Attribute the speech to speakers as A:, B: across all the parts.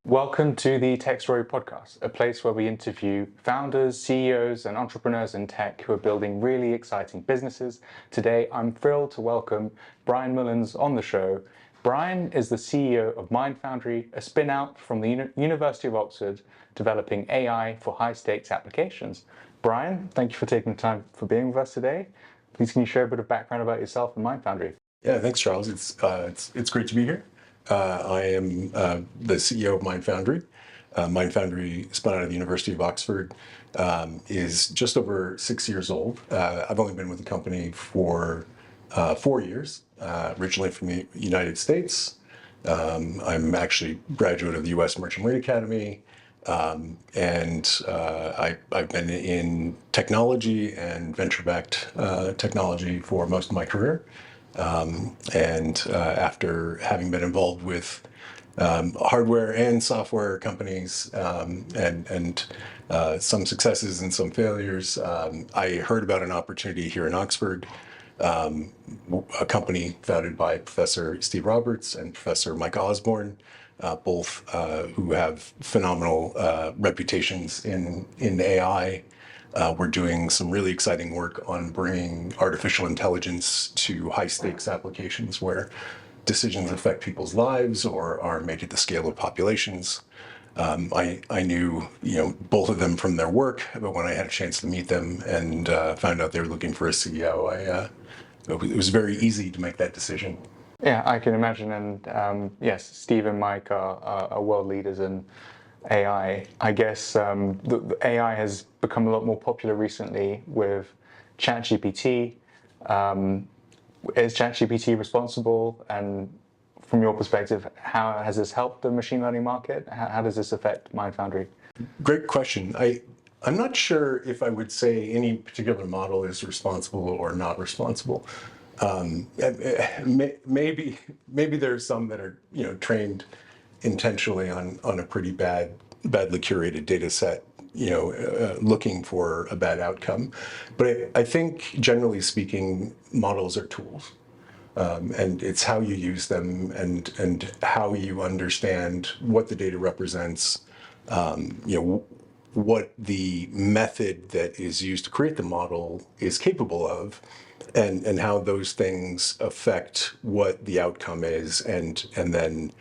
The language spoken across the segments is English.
A: Welcome to the Tech Story Podcast, a place where we interview founders, CEOs, and entrepreneurs in tech who are building really exciting businesses. Today, I'm thrilled to welcome Brian Mullins on the show. Brian is the CEO of Mind Foundry, a spin-out from the University of Oxford, developing AI for high-stakes applications. Brian, thank you for taking the time for being with us today. Please, can you share a bit of background about yourself and Mind Foundry?
B: Yeah, thanks, Charles. It's great to be here. I am the CEO of Mind Foundry. Mind Foundry, spun out of the University of Oxford, is just over 6 years old. I've only been with the company for 4 years, originally from the United States. I'm actually a graduate of the U.S. Merchant Marine Academy, I've been in technology and venture-backed technology for most of my career. After having been involved with hardware and software companies and some successes and some failures, I heard about an opportunity here in Oxford, a company founded by Professor Steve Roberts and Professor Mike Osborne, both who have phenomenal reputations in AI. We're doing some really exciting work on bringing artificial intelligence to high-stakes applications where decisions affect people's lives or are made at the scale of populations. I knew, both of them from their work, but when I had a chance to meet them and found out they were looking for a CEO, it was very easy to make that decision.
A: Yeah, I can imagine. And yes, Steve and Mike are world leaders in AI. I guess the AI has become a lot more popular recently with ChatGPT. Is ChatGPT responsible? And from your perspective, how has this helped the machine learning market? How does this affect Mind Foundry?
B: Great question. I'm not sure if I would say any particular model is responsible or not responsible. Maybe there's some that are trained intentionally on a pretty badly curated data set, looking for a bad outcome. But I think generally speaking, models are tools. And it's how you use them and how you understand what the data represents, what the method that is used to create the model is capable of, and how those things affect what the outcome is, and then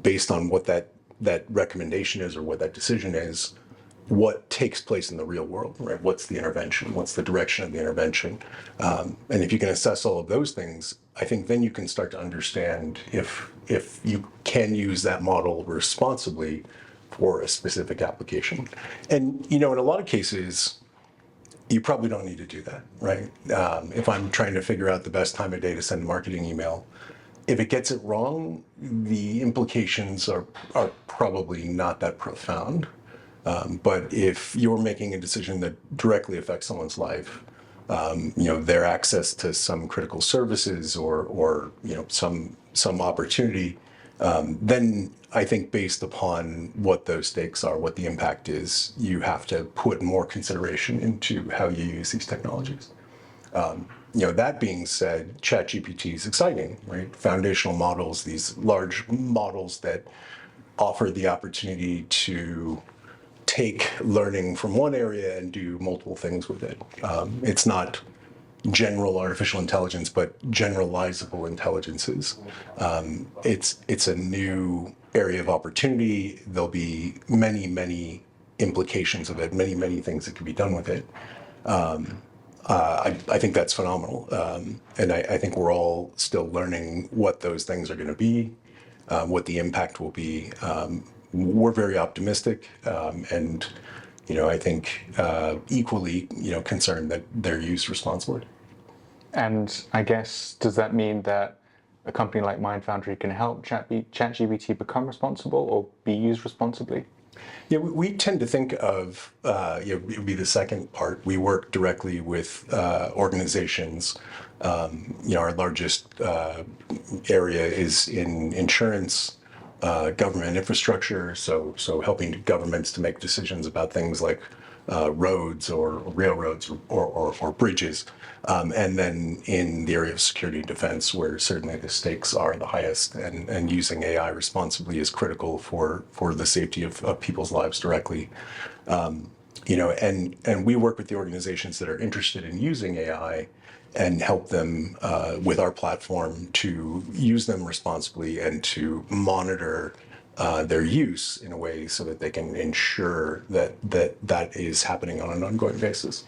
B: based on what that recommendation is or what that decision is, what takes place in the real world, right? What's the intervention? What's the direction of the intervention? And if you can assess all of those things, I think then you can start to understand if you can use that model responsibly for a specific application. And in a lot of cases, you probably don't need to do that, right? If I'm trying to figure out the best time of day to send a marketing email, if it gets it wrong, the implications are probably not that profound. But if you're making a decision that directly affects someone's life, their access to some critical services or some opportunity, then I think based upon what those stakes are, what the impact is, you have to put more consideration into how you use these technologies. That being said, ChatGPT is exciting, right? Foundational models, these large models that offer the opportunity to take learning from one area and do multiple things with it. It's not general artificial intelligence, but generalizable intelligences. It's a new area of opportunity. There'll be many, many implications of it, many, many things that can be done with it. I think that's phenomenal. And I think we're all still learning what those things are going to be, what the impact will be. We're very optimistic, and I think equally concerned that they're used responsibly.
A: And I guess, does that mean that a company like Mind Foundry can help ChatGPT become responsible or be used responsibly?
B: Yeah, we tend to think of, it would be the second part. We work directly with organizations. Our largest area is in insurance, government infrastructure, so helping governments to make decisions about things like roads or railroads or bridges. And then in the area of security and defense, where certainly the stakes are the highest, and using AI responsibly is critical for the safety of people's lives directly. And we work with the organizations that are interested in using AI and help them with our platform to use them responsibly and to monitor their use in a way so that they can ensure that is happening on an ongoing basis.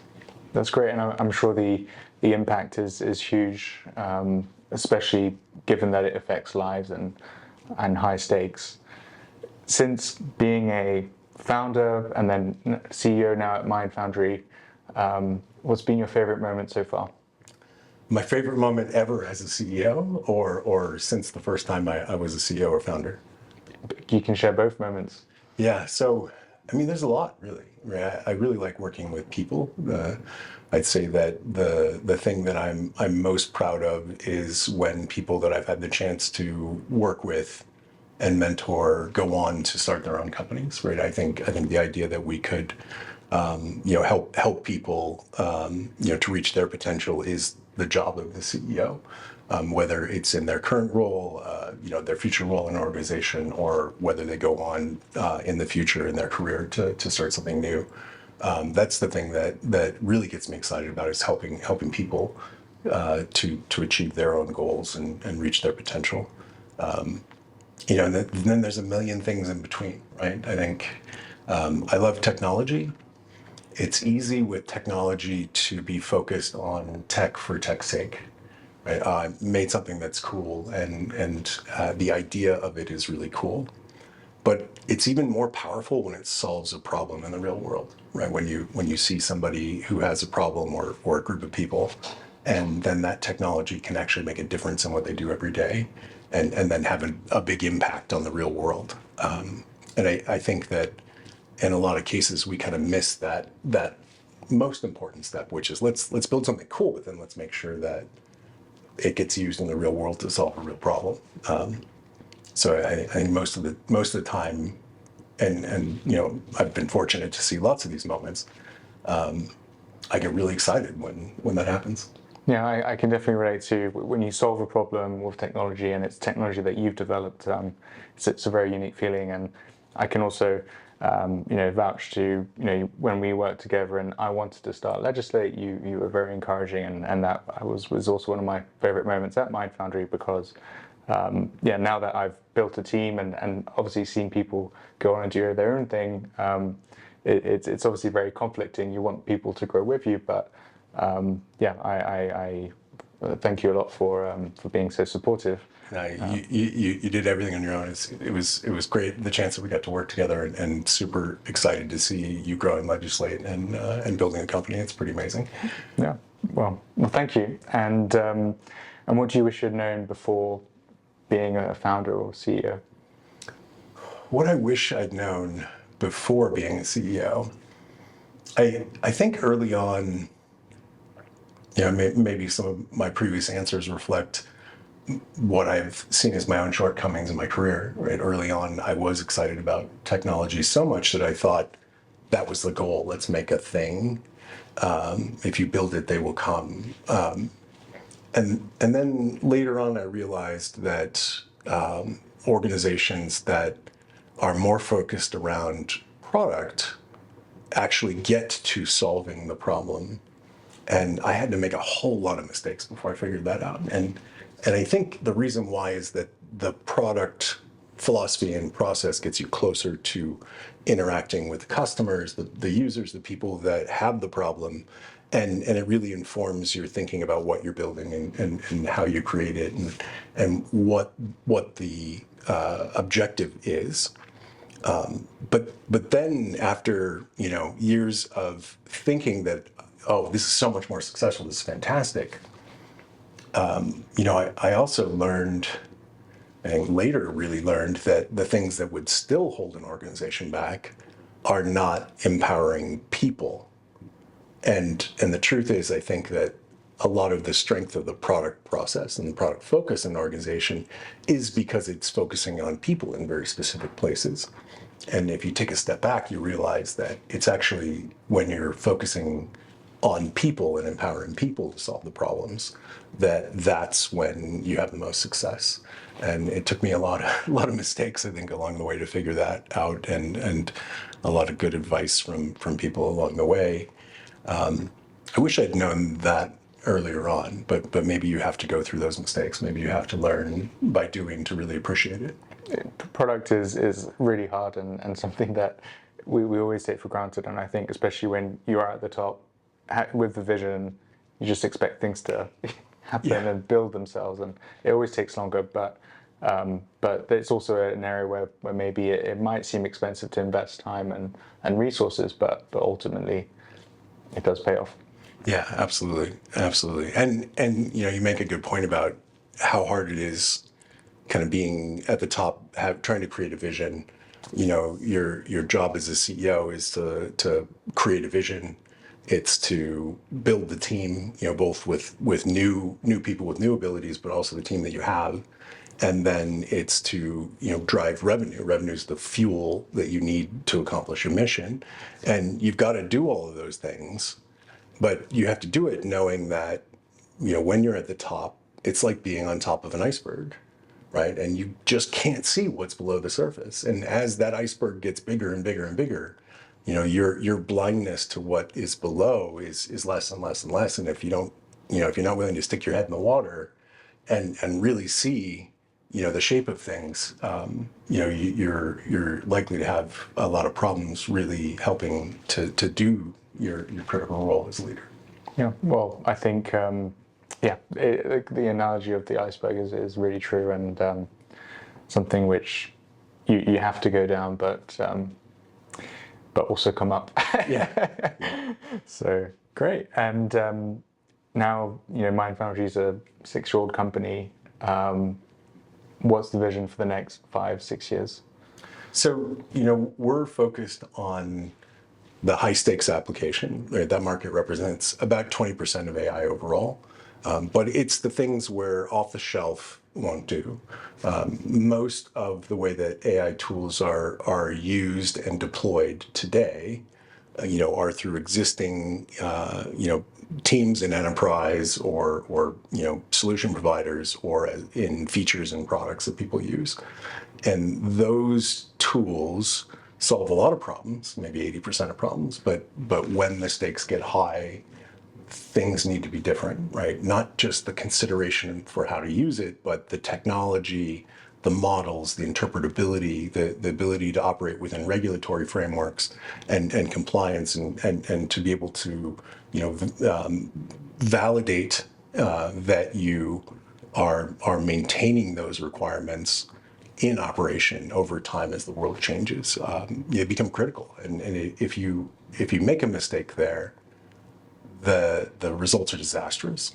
A: That's great, and I'm sure the impact is huge, especially given that it affects lives and high stakes. Since being a founder and then CEO now at Mind Foundry, what's been your favorite moment so far?
B: My favorite moment ever as a CEO, or since the first time I was a CEO or founder?
A: You can share both moments.
B: Yeah, so I mean, there's a lot really. I really like working with people. I'd say that the thing that I'm most proud of is when people that I've had the chance to work with and mentor go on to start their own companies. Right. I think the idea that we could help people to reach their potential is the job of the CEO. Whether it's in their current role, their future role in an organization, or whether they go on in the future in their career to start something new. That's the thing that really gets me excited about, is helping people to achieve their own goals and reach their potential. And then there's a million things in between, right? I think I love technology. It's easy with technology to be focused on tech for tech's sake. Right? Made something that's cool, and the idea of it is really cool. But it's even more powerful when it solves a problem in the real world, right? When you see somebody who has a problem, or a group of people, and then that technology can actually make a difference in what they do every day, and then have a big impact on the real world. And I think that in a lot of cases we kind of miss that most important step, which is let's build something cool, but then let's make sure that it gets used in the real world to solve a real problem. So I think most of the time, and I've been fortunate to see lots of these moments. I get really excited when that happens.
A: Yeah, I can definitely relate to when you solve a problem with technology, and it's technology that you've developed. It's a very unique feeling, and I can also vouch to when we worked together and I wanted to start Legislate, you were very encouraging, and that was also one of my favorite moments at Mind Foundry, because now that I've built a team and obviously seen people go on and do their own thing, it's obviously very conflicting. You want people to grow with you, but I thank you a lot for being so supportive.
B: You did everything on your own. It was great, the chance that we got to work together, and super excited to see you grow and Legislate and building a company. It's pretty amazing.
A: Yeah. Well, thank you. And what do you wish you'd known before being a founder or CEO?
B: What I wish I'd known before being a CEO, I think early on, maybe some of my previous answers reflect what I've seen as my own shortcomings in my career. Right, early on, I was excited about technology so much that I thought that was the goal. Let's make a thing. If you build it, they will come. And then later on, I realized that organizations that are more focused around product actually get to solving the problem. And I had to make a whole lot of mistakes before I figured that out. And I think the reason why is that the product philosophy and process gets you closer to interacting with customers, the users, the people that have the problem. And it really informs your thinking about what you're building and how you create it, and what the objective is. But then after years of thinking that, oh, this is so much more successful, this is fantastic. I also learned, and later really learned, that the things that would still hold an organization back are not empowering people. And the truth is, I think that a lot of the strength of the product process and the product focus in an organization is because it's focusing on people in very specific places. And if you take a step back, you realize that it's actually when you're focusing on people and empowering people to solve the problems, that's when you have the most success. And it took me a lot of mistakes, I think, along the way to figure that out, and a lot of good advice from people along the way. I wish I'd known that earlier on, but maybe you have to go through those mistakes. Maybe you have to learn by doing to really appreciate it.
A: Product is really hard, and something that we always take for granted. And I think especially when you are at the top with the vision, you just expect things to happen and build themselves, and it always takes longer. But it's also an area where maybe it might seem expensive to invest time and resources, but ultimately it does pay off.
B: Yeah, absolutely, absolutely. And you make a good point about how hard it is, kind of being at the top, trying to create a vision. Your job as a CEO is to create a vision. It's to build the team, both with new people with new abilities, but also the team that you have. And then it's to drive revenue. Revenue is the fuel that you need to accomplish your mission, and you've got to do all of those things. But you have to do it knowing that, when you're at the top, it's like being on top of an iceberg, right? And you just can't see what's below the surface. And as that iceberg gets bigger and bigger and bigger, your blindness to what is below is less and less and less. And if you don't, if you're not willing to stick your head in the water and really see, the shape of things, you're likely to have a lot of problems really helping to do your critical role as a leader.
A: Yeah, well, I think the analogy of the iceberg is really true, and something which you have to go down, but also come up.
B: Yeah.
A: So great. And now Mind Foundry is a 6-year-old company. What's the vision for the next 5-6 years?
B: So we're focused on the high stakes application. Right? That market represents about 20% of AI overall. But it's the things where off the shelf won't do. Most of the way that AI tools are used and deployed today, are through existing, teams in enterprise or solution providers, or in features and products that people use. And those tools solve a lot of problems, maybe 80% of problems, but when the stakes get high, things need to be different, right? Not just the consideration for how to use it, but the technology, the models, the interpretability, the ability to operate within regulatory frameworks and compliance, and to be able to, validate that you are maintaining those requirements in operation over time as the world changes. They become critical, and if you make a mistake there, the results are disastrous.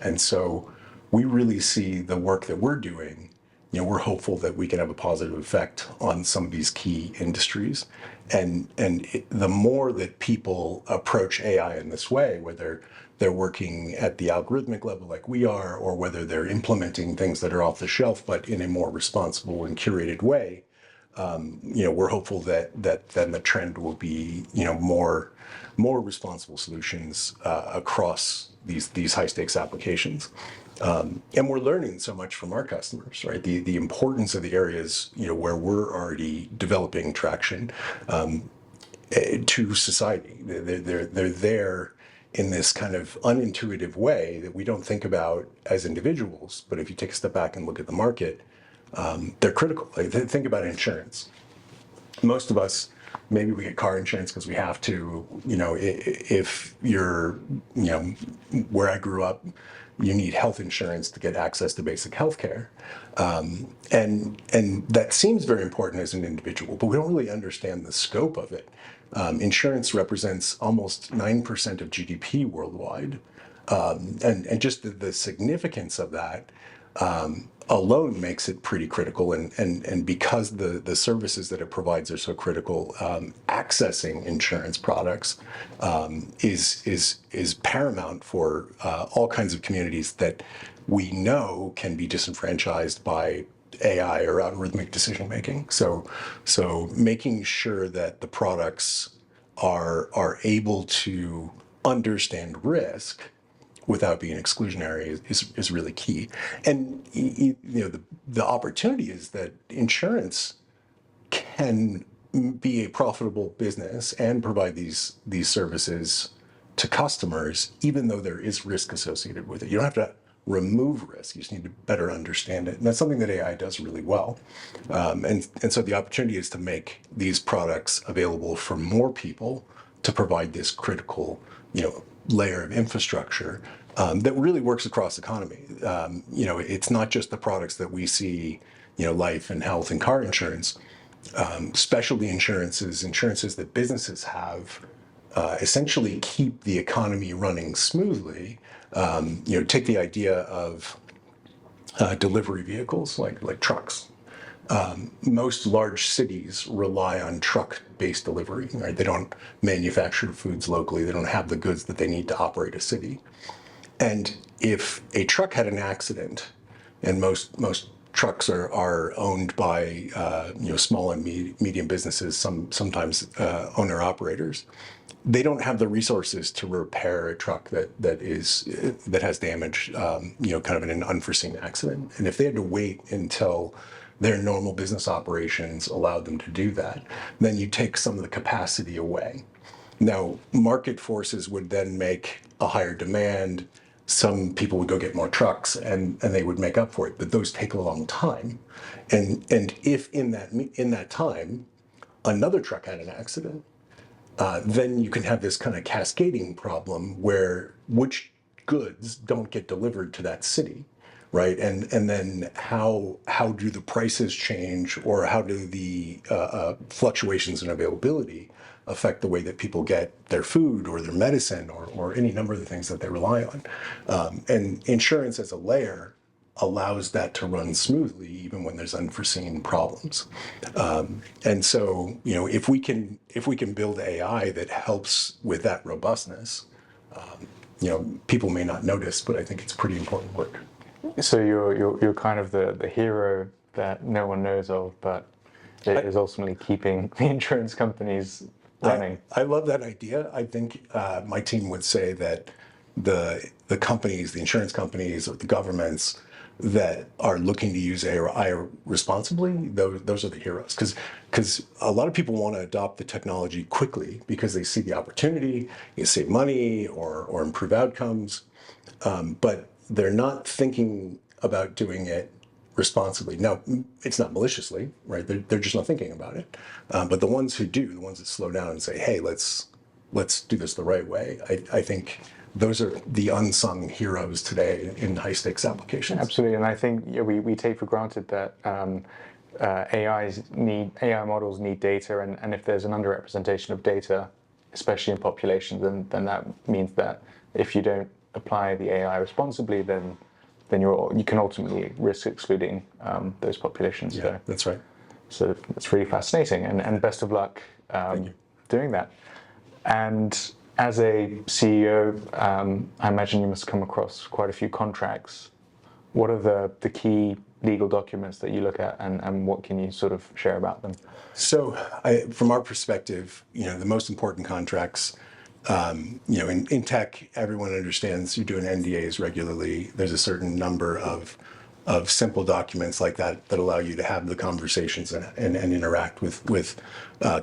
B: And so we really see the work that we're doing, we're hopeful that we can have a positive effect on some of these key industries. And the more that people approach AI in this way, whether they're working at the algorithmic level like we are, or whether they're implementing things that are off the shelf but in a more responsible and curated way, we're hopeful that then the trend will be, more responsible solutions across these high stakes applications. And we're learning so much from our customers, right? The importance of the areas, where we're already developing traction to society. They're there in this kind of unintuitive way that we don't think about as individuals. But if you take a step back and look at the market, they're critical. Like, think about insurance. Most of us, maybe we get car insurance because we have to. If you're, where I grew up, you need health insurance to get access to basic health care. And that seems very important as an individual, but we don't really understand the scope of it. Insurance represents almost 9% of GDP worldwide. And just the significance of that alone makes it pretty critical. And because the services that it provides are so critical, accessing insurance products is paramount for all kinds of communities that we know can be disenfranchised by AI or algorithmic decision making. So making sure that the products are able to understand risk without being exclusionary is really key. And the opportunity is that insurance can be a profitable business and provide these services to customers, even though there is risk associated with it. You don't have to remove risk; you just need to better understand it, and that's something that AI does really well. And so the opportunity is to make these products available for more people to provide this critical, layer of infrastructure that really works across the economy. It's not just the products that we see, life and health and car insurance. Specialty insurances that businesses have, essentially keep the economy running smoothly. Take the idea of delivery vehicles like trucks. Most large cities rely on truck-based delivery, right? They don't manufacture foods locally. They don't have the goods that they need to operate a city. And if a truck had an accident, and most trucks are owned by small and medium businesses, sometimes owner operators, they don't have the resources to repair a truck that has damage, kind of in an unforeseen accident. And if they had to wait until their normal business operations allowed them to do that, then you take some of the capacity away. Now, market forces would then make a higher demand. Some people would go get more trucks, and they would make up for it. But those take a long time. And if in that time another truck had an accident, then you can have this kind of cascading problem where which goods don't get delivered to that city, right? And then how do the prices change, or how do the fluctuations in availability affect the way that people get their food or their medicine or any number of the things that they rely on? And insurance as a layer allows that to run smoothly even when there's unforeseen problems. And so, if we can build AI that helps with that robustness, people may not notice, but I think it's pretty important work.
A: So you're kind of the hero that no one knows of, but it is ultimately keeping the insurance companies running.
B: I love that idea. I think my team would say that the companies, the insurance companies, or the governments that are looking to use AI responsibly, those are the heroes. Because a lot of people want to adopt the technology quickly because they see the opportunity, you save money or improve outcomes, but they're not thinking about doing it responsibly. Now, it's not maliciously, right? They're just not thinking about it. But the ones who do, the ones that slow down and say, hey, let's do this the right way, I think those are the unsung heroes today in high stakes applications.
A: Absolutely, and I think we take for granted that AI models need data, and if there's an underrepresentation of data, especially in populations, then that means that if you don't apply the AI responsibly, then you can ultimately risk excluding those populations.
B: Yeah, that's right.
A: So it's really fascinating, and best of luck doing that. And as a CEO, I imagine you must come across quite a few contracts. What are the key legal documents that you look at, and what can you sort of share about them?
B: So, from our perspective, the most important contracts, in tech, everyone understands you're doing NDAs regularly. There's a certain number of simple documents like that allow you to have the conversations and interact with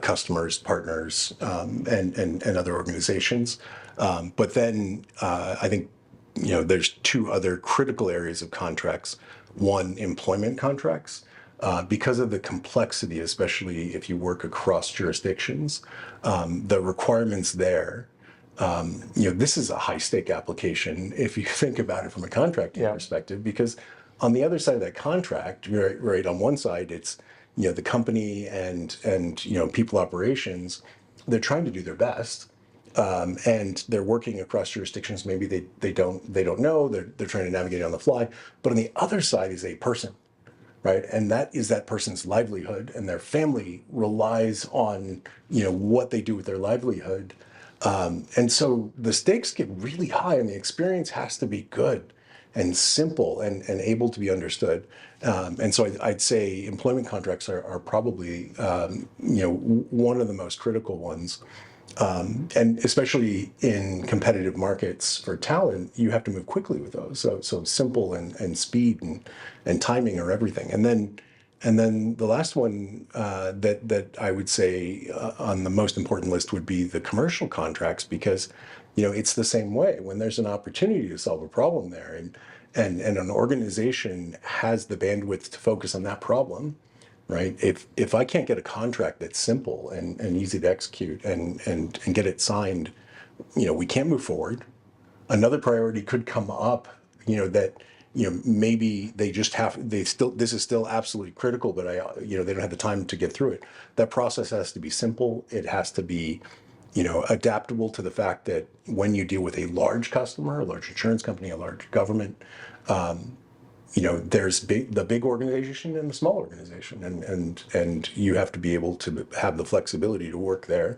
B: customers, partners, and other organizations. But then I think there's two other critical areas of contracts. One, employment contracts. Because of the complexity, especially if you work across jurisdictions, the requirements there, this is a high stake application if you think about it from a contracting perspective, because on the other side of that contract, right on one side, it's the company and people operations, they're trying to do their best. And they're working across jurisdictions. Maybe they don't know. They're trying to navigate on the fly. But on the other side is a person, right? And that is that person's livelihood, and their family relies on what they do with their livelihood. And so the stakes get really high, and the experience has to be good. and simple and able to be understood. And so I'd say employment contracts are probably one of the most critical ones. And especially in competitive markets for talent, you have to move quickly with those. So simple and speed and timing are everything. And then the last one that I would say on the most important list would be the commercial contracts, because it's the same way. When there's an opportunity to solve a problem there, and an organization has the bandwidth to focus on that problem, right? If I can't get a contract that's simple and easy to execute and get it signed, we can't move forward. Another priority could come up, that maybe this is still absolutely critical, but they don't have the time to get through it. That process has to be simple. It has to be adaptable to the fact that when you deal with a large customer, a large insurance company, a large government, there's the big organization and the small organization, and you have to be able to have the flexibility to work there,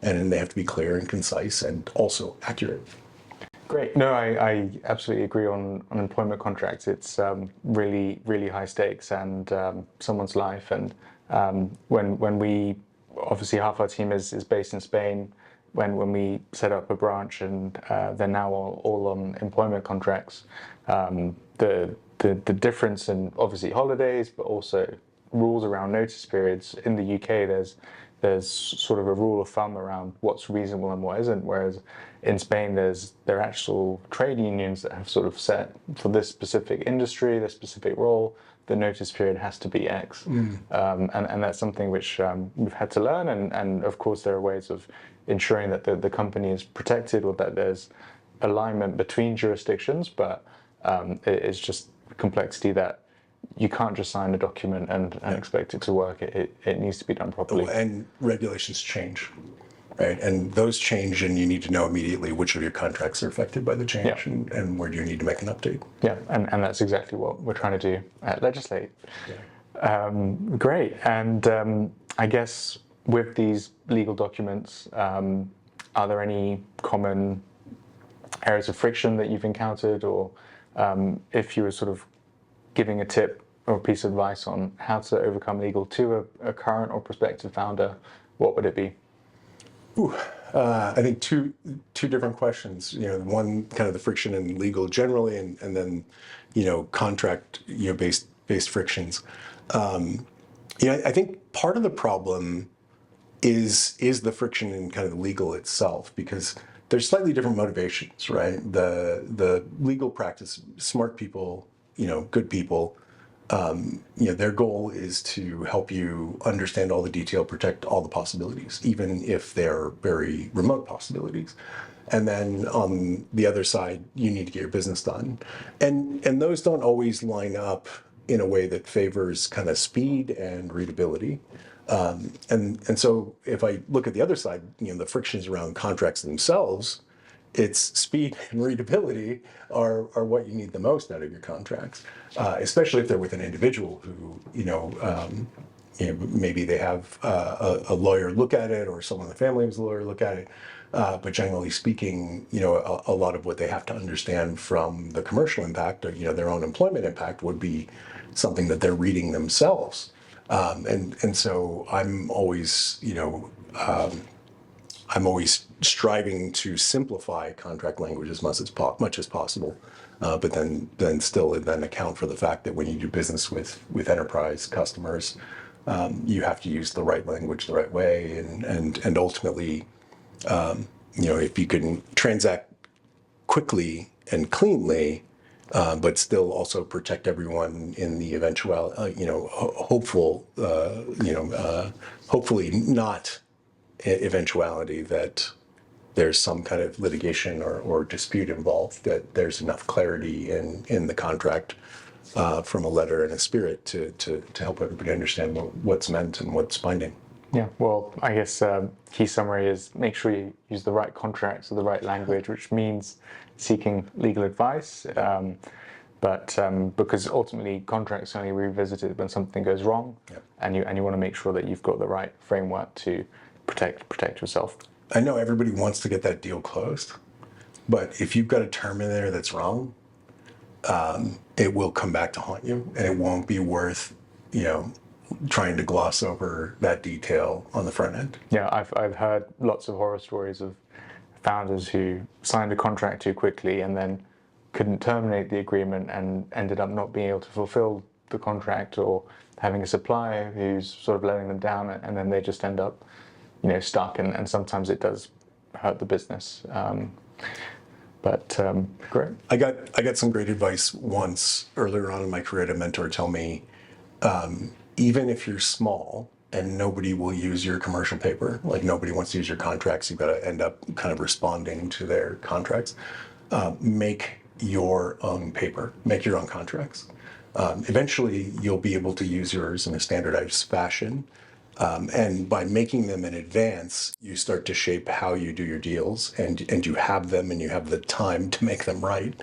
B: and they have to be clear and concise and also accurate.
A: Great. No, I absolutely agree on employment contracts. It's really, really high stakes and someone's life. And when we, obviously half our team is based in Spain, when we set up a branch and they're now all on employment contracts, the difference in obviously holidays, but also rules around notice periods. In the UK, there's sort of a rule of thumb around what's reasonable and what isn't, whereas in Spain there are actual trade unions that have sort of set for this specific industry, this specific role, the notice period has to be X. And that's something which we've had to learn, and of course there are ways of ensuring that the company is protected or that there's alignment between jurisdictions, but it's just complexity that you can't just sign a document and expect it to work. It needs to be done properly.
B: And regulations change, right? And those change, and you need to know immediately which of your contracts are affected by the change, and where do you need to make an update.
A: Yeah, and that's exactly what we're trying to do at Legislate. Great. And I guess with these legal documents, are there any common areas of friction that you've encountered, or if you were sort of giving a tip or a piece of advice on how to overcome legal to a current or prospective founder, what would it be?
B: I think two different questions. One kind of the friction in legal generally, and then contract based frictions. I think part of the problem is the friction in kind of the legal itself, because there's slightly different motivations, right? The legal practice, smart people, good people, their goal is to help you understand all the detail, protect all the possibilities, even if they're very remote possibilities. And then on the other side, you need to get your business done. And those don't always line up in a way that favors kind of speed and readability. And so if I look at the other side, the frictions around contracts themselves, it's speed and readability are what you need the most out of your contracts, especially if they're with an individual who, maybe they have a lawyer look at it, or someone in the family has a lawyer look at it. But generally speaking, a lot of what they have to understand from the commercial impact, or, their own employment impact, would be something that they're reading themselves. And so I'm always, striving to simplify contract language as much as possible, but then still account for the fact that when you do business with enterprise customers, you have to use the right language the right way, and ultimately, if you can transact quickly and cleanly, but still also protect everyone in the hopefully not eventuality that there's some kind of litigation or dispute involved, that there's enough clarity in the contract from a letter and a spirit to help everybody understand what's meant and what's binding.
A: Yeah, well, I guess key summary is make sure you use the right contracts or the right language, which means seeking legal advice. But because ultimately contracts are only revisited when something goes wrong, and you want to make sure that you've got the right framework to protect yourself.
B: I know everybody wants to get that deal closed, but if you've got a term in there that's wrong, it will come back to haunt you, and it won't be worth, trying to gloss over that detail on the front end.
A: Yeah, I've heard lots of horror stories of founders who signed a contract too quickly and then couldn't terminate the agreement and ended up not being able to fulfill the contract, or having a supplier who's sort of letting them down, and then they just end up, stuck. And sometimes it does hurt the business. Great.
B: I got some great advice once earlier on in my career. A mentor tell me, even if you're small and nobody will use your commercial paper, like nobody wants to use your contracts, you've got to end up kind of responding to their contracts. Make your own paper, make your own contracts. Eventually, you'll be able to use yours in a standardized fashion. And by making them in advance, you start to shape how you do your deals, and you have them, and you have the time to make them right.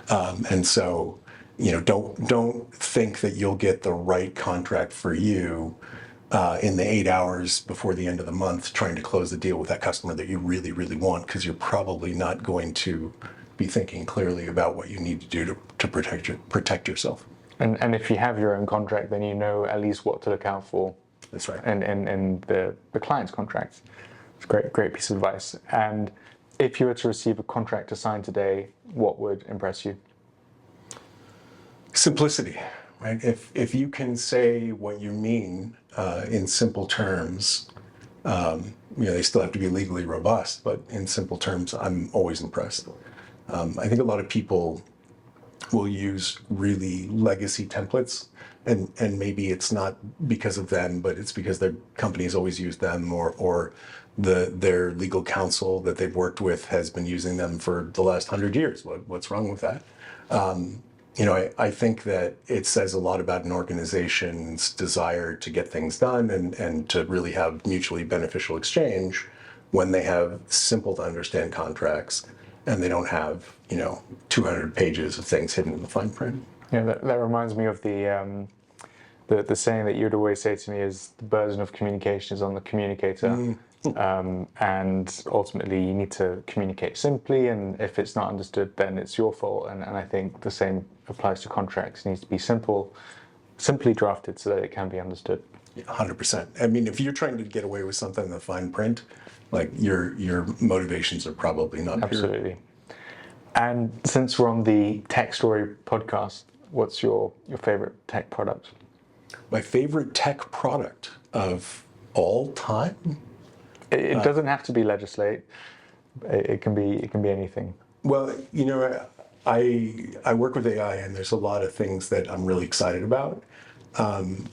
B: And so, don't think that you'll get the right contract for you in the 8 hours before the end of the month, trying to close the deal with that customer that you really, really want, because you're probably not going to be thinking clearly about what you need to do to protect yourself.
A: And if you have your own contract, then you know at least what to look out for.
B: That's right.
A: And the client's contracts. It's a great piece of advice. And if you were to receive a contract to sign today, what would impress you?
B: Simplicity, right? If you can say what you mean in simple terms, they still have to be legally robust, but in simple terms, I'm always impressed. I think a lot of people will use really legacy templates, and maybe it's not because of them, but it's because their companies always use them, or their legal counsel that they've worked with has been using them for the last 100 years. What's wrong with that? I think that it says a lot about an organization's desire to get things done and to really have mutually beneficial exchange when they have simple to understand contracts, and they don't have 200 pages of things hidden in the fine print.
A: Yeah, that reminds me of the saying that you'd always say to me is, the burden of communication is on the communicator. And ultimately you need to communicate simply, and if it's not understood, then it's your fault. And I think the same applies to contracts. It needs to be simply drafted so that it can be understood.
B: 100%. I mean, if you're trying to get away with something in the fine print, like your motivations are probably not pure.
A: Absolutely. And since we're on the Tech Story podcast, what's your favorite tech product?
B: My favorite tech product of all time?
A: It doesn't have to be legislate. It can be anything.
B: Well, I work with AI, and there's a lot of things that I'm really excited about, and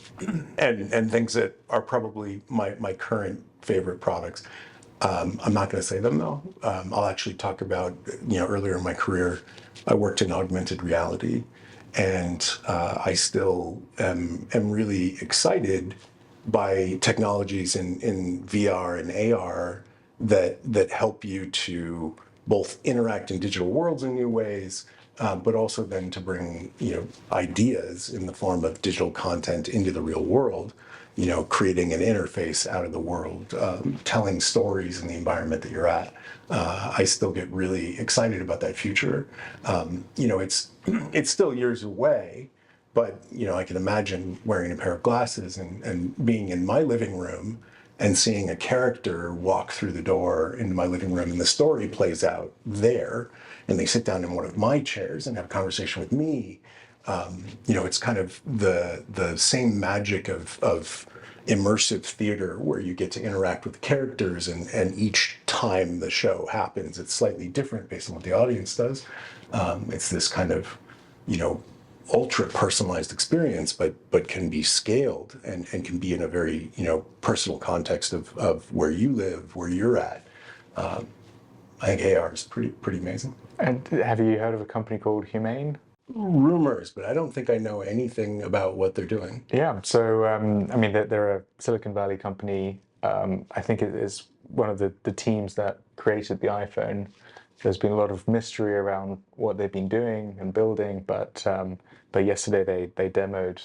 B: things that are probably my current favorite products. I'm not going to say them though. I'll actually talk about, earlier in my career, I worked in augmented reality, and I still am really excited by technologies in VR and AR that help you to both interact in digital worlds in new ways, but also then to bring ideas in the form of digital content into the real world. Creating an interface out of the world, telling stories in the environment that you're at. I still get really excited about that future. It's still years away, but I can imagine wearing a pair of glasses and being in my living room and seeing a character walk through the door into my living room, and the story plays out there, and they sit down in one of my chairs and have a conversation with me. It's kind of the same magic of immersive theater, where you get to interact with the characters, and each time the show happens, it's slightly different based on what the audience does. It's this kind of, ultra personalized experience, but can be scaled and can be in a very, personal context of where you live, where you're at. I think AR is pretty amazing.
A: And have you heard of a company called Humane?
B: Rumors, but I don't think I know anything about what they're doing.
A: Yeah, so they're a Silicon Valley company. I think it is one of the teams that created the iPhone. There's been a lot of mystery around what they've been doing and building, but yesterday they demoed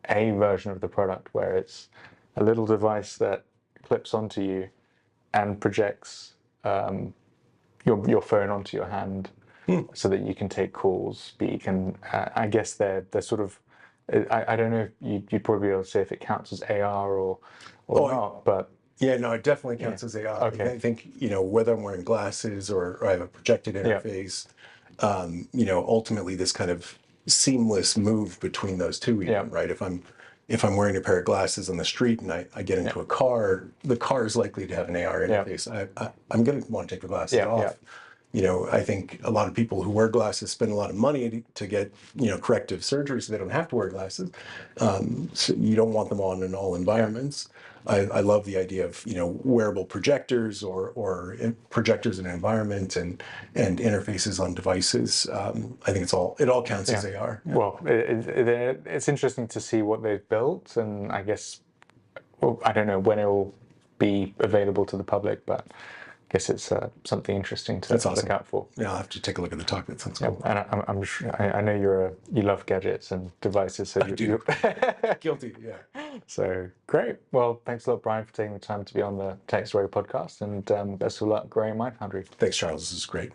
A: a version of the product where it's a little device that clips onto you and projects your phone onto your hand. so that you can take calls, speak, and I guess they're sort of. I don't know if you'd probably be able to say if it counts as AR or
B: Oh,
A: not, but
B: yeah, no, it definitely counts as AR.
A: okay,
B: I think, whether I'm wearing glasses or I have a projected
A: yeah,
B: interface, ultimately this kind of seamless move between those two
A: yeah,
B: even, right? If I'm wearing a pair of glasses on the street and I get
A: yeah,
B: into a car, the car is likely to have an AR
A: yeah,
B: interface. I'm going to want to take the glasses
A: yeah, yeah,
B: off. I think a lot of people who wear glasses spend a lot of money to get, corrective surgery so they don't have to wear glasses. So you don't want them on in all
A: yeah.
B: environments. I love the idea of, wearable projectors or projectors in an environment and interfaces on devices. I think it all counts
A: Yeah.
B: as AR. Yeah.
A: Well, it's interesting to see what they've built, and I guess, well, I don't know when it will be available to the public, but I guess it's something interesting to
B: That's
A: look
B: awesome.
A: out for.
B: Yeah, I'll have to take a look at the talk. That sounds
A: Yeah,
B: cool.
A: and I'm sure, I know you love gadgets and devices, so
B: I do. Guilty. Yeah.
A: so great. Well, thanks a lot, Brian, for taking the time to be on the Tech Story podcast, and best of luck growing Mind Foundry.
B: Thanks, Charles. This is great.